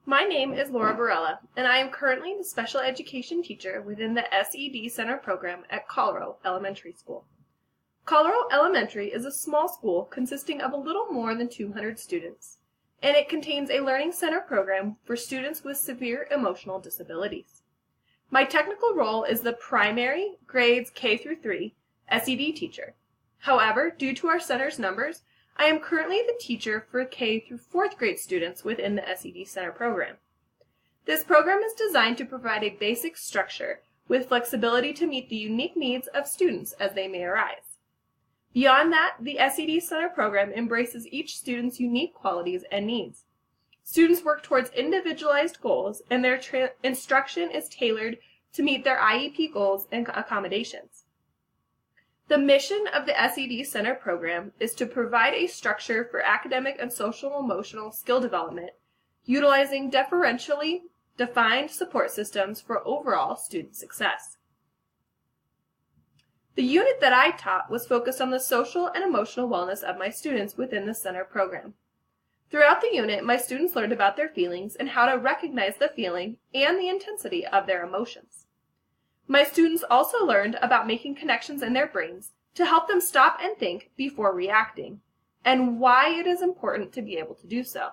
My name is Laura Barella, and I am currently the special education teacher within the SED Center program at Colorado Elementary School. Colorado Elementary is a small school consisting of a little more than 200 students, and it contains a learning center program for students with severe emotional disabilities. My technical role is the primary grades K through 3 SED teacher. However, due to our center's numbers, I am currently the teacher for K through 4th grade students within the SED Center program. This program is designed to provide a basic structure with flexibility to meet the unique needs of students as they may arise. Beyond that, the SED Center program embraces each student's unique qualities and needs. Students work towards individualized goals, and their instruction is tailored to meet their IEP goals and accommodations. The mission of the SED Center program is to provide a structure for academic and social-emotional skill development, utilizing differentially defined support systems for overall student success. The unit that I taught was focused on the social and emotional wellness of my students within the center program. Throughout the unit, my students learned about their feelings and how to recognize the feeling and the intensity of their emotions. My students also learned about making connections in their brains to help them stop and think before reacting, and why it is important to be able to do so.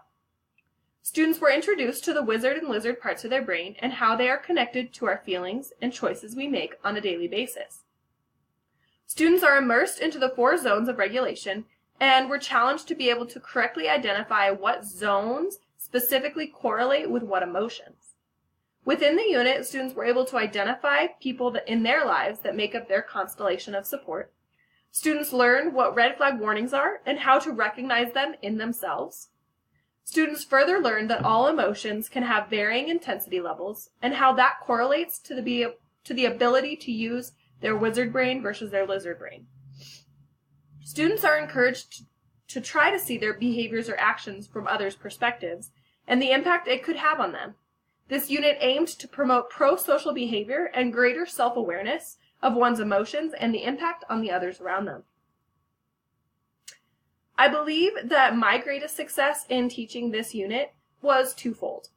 Students were introduced to the wizard and lizard parts of their brain and how they are connected to our feelings and choices we make on a daily basis. Students are immersed into the 4 zones of regulation and were challenged to be able to correctly identify what zones specifically correlate with what emotions. Within the unit, students were able to identify people in their lives that make up their constellation of support. Students learned what red flag warnings are and how to recognize them in themselves. Students further learned that all emotions can have varying intensity levels and how that correlates to the ability to use their wizard brain versus their lizard brain. Students are encouraged to try to see their behaviors or actions from others' perspectives and the impact it could have on them. This unit aimed to promote pro-social behavior and greater self-awareness of one's emotions and the impact on the others around them. I believe that my greatest success in teaching this unit was twofold.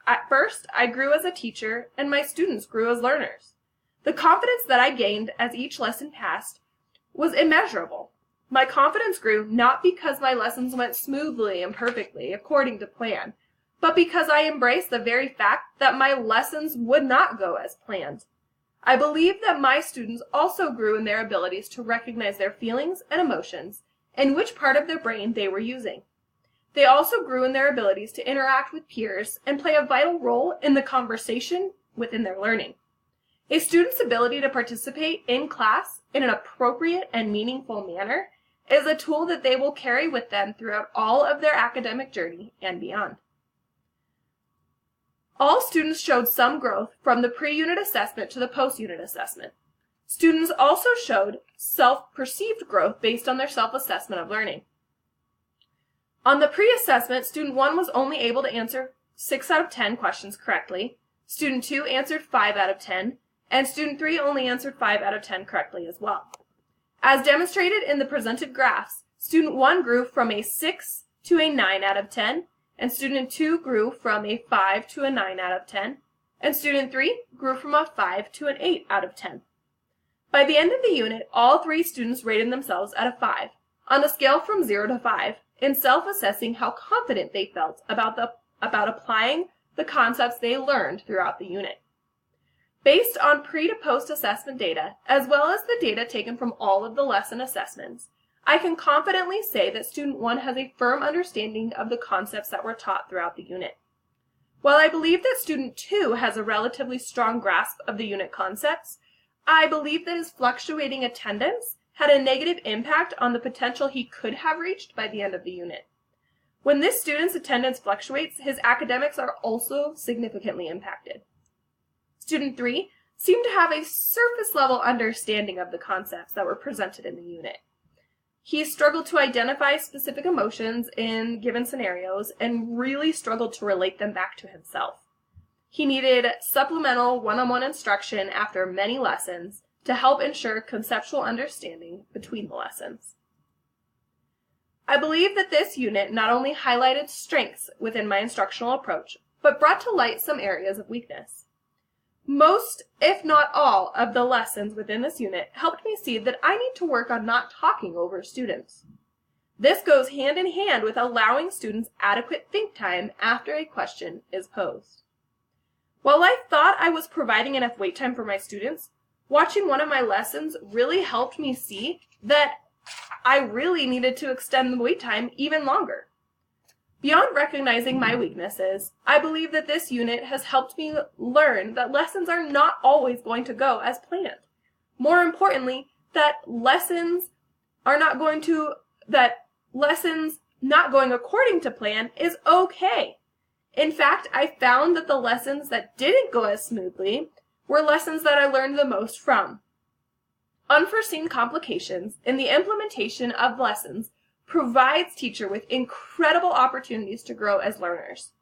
At first, I grew as a teacher and my students grew as learners. The confidence that I gained as each lesson passed was immeasurable. My confidence grew not because my lessons went smoothly and perfectly according to plan, but because I embraced the very fact that my lessons would not go as planned. I believe that my students also grew in their abilities to recognize their feelings and emotions and which part of their brain they were using. They also grew in their abilities to interact with peers and play a vital role in the conversation within their learning. A student's ability to participate in class in an appropriate and meaningful manner is a tool that they will carry with them throughout all of their academic journey and beyond. All students showed some growth from the pre-unit assessment to the post-unit assessment. Students also showed self-perceived growth based on their self-assessment of learning. On the pre-assessment, student 1 was only able to answer 6 out of 10 questions correctly, student 2 answered 5 out of 10, and student 3 only answered 5 out of 10 correctly as well. As demonstrated in the presented graphs, student 1 grew from a 6 to a 9 out of 10, and student 2 grew from a 5 to a 9 out of 10, and student 3 grew from a 5 to an 8 out of 10. By the end of the unit, all 3 students rated themselves at a 5, on a scale from 0 to 5, in self-assessing how confident they felt about applying the concepts they learned throughout the unit. Based on pre to post assessment data, as well as the data taken from all of the lesson assessments, I can confidently say that student 1 has a firm understanding of the concepts that were taught throughout the unit. While I believe that student 2 has a relatively strong grasp of the unit concepts, I believe that his fluctuating attendance had a negative impact on the potential he could have reached by the end of the unit. When this student's attendance fluctuates, his academics are also significantly impacted. Student 3 seemed to have a surface-level understanding of the concepts that were presented in the unit. He struggled to identify specific emotions in given scenarios and really struggled to relate them back to himself. He needed supplemental one-on-one instruction after many lessons to help ensure conceptual understanding between the lessons. I believe that this unit not only highlighted strengths within my instructional approach, but brought to light some areas of weakness. Most, if not all, of the lessons within this unit helped me see that I need to work on not talking over students. This goes hand in hand with allowing students adequate think time after a question is posed. While I thought I was providing enough wait time for my students, watching one of my lessons really helped me see that I really needed to extend the wait time even longer. Beyond recognizing my weaknesses, I believe that this unit has helped me learn that lessons are not always going to go as planned. More importantly, that lessons not going according to plan is okay. In fact, I found that the lessons that didn't go as smoothly were lessons that I learned the most from. Unforeseen complications in the implementation of lessons provides teachers with incredible opportunities to grow as learners.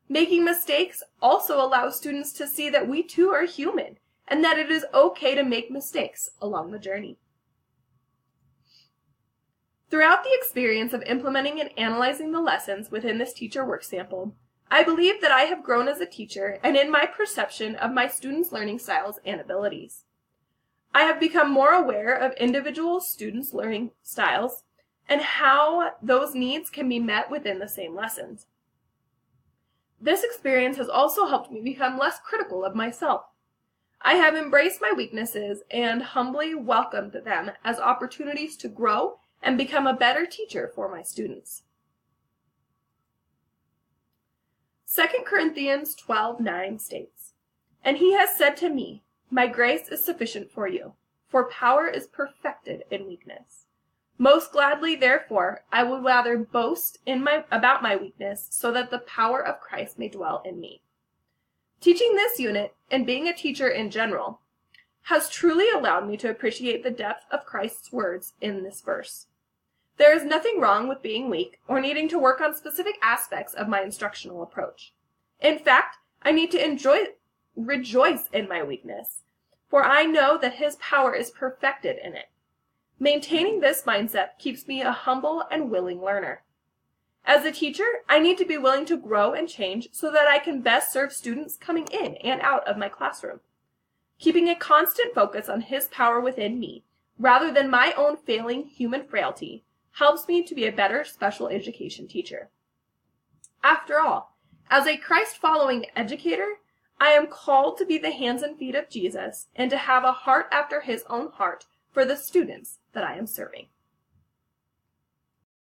Making mistakes also allows students to see that we too are human and that it is okay to make mistakes along the journey. Throughout the experience of implementing and analyzing the lessons within this teacher work sample, I believe that I have grown as a teacher and in my perception of my students' learning styles and abilities. I have become more aware of individual students' learning styles and how those needs can be met within the same lessons. This experience has also helped me become less critical of myself. I have embraced my weaknesses and humbly welcomed them as opportunities to grow and become a better teacher for my students. 2 Corinthians 12:9 states, "And he has said to me, my grace is sufficient for you, for power is perfected in weakness. Most gladly, therefore, I would rather boast about my weakness, so that the power of Christ may dwell in me." Teaching this unit, and being a teacher in general, has truly allowed me to appreciate the depth of Christ's words in this verse. There is nothing wrong with being weak or needing to work on specific aspects of my instructional approach. In fact, I need to rejoice in my weakness, for I know that His power is perfected in it. Maintaining this mindset keeps me a humble and willing learner. As a teacher, I need to be willing to grow and change so that I can best serve students coming in and out of my classroom. Keeping a constant focus on His power within me, rather than my own failing human frailty, helps me to be a better special education teacher. After all, as a Christ-following educator, I am called to be the hands and feet of Jesus and to have a heart after His own heart for the students that I am serving.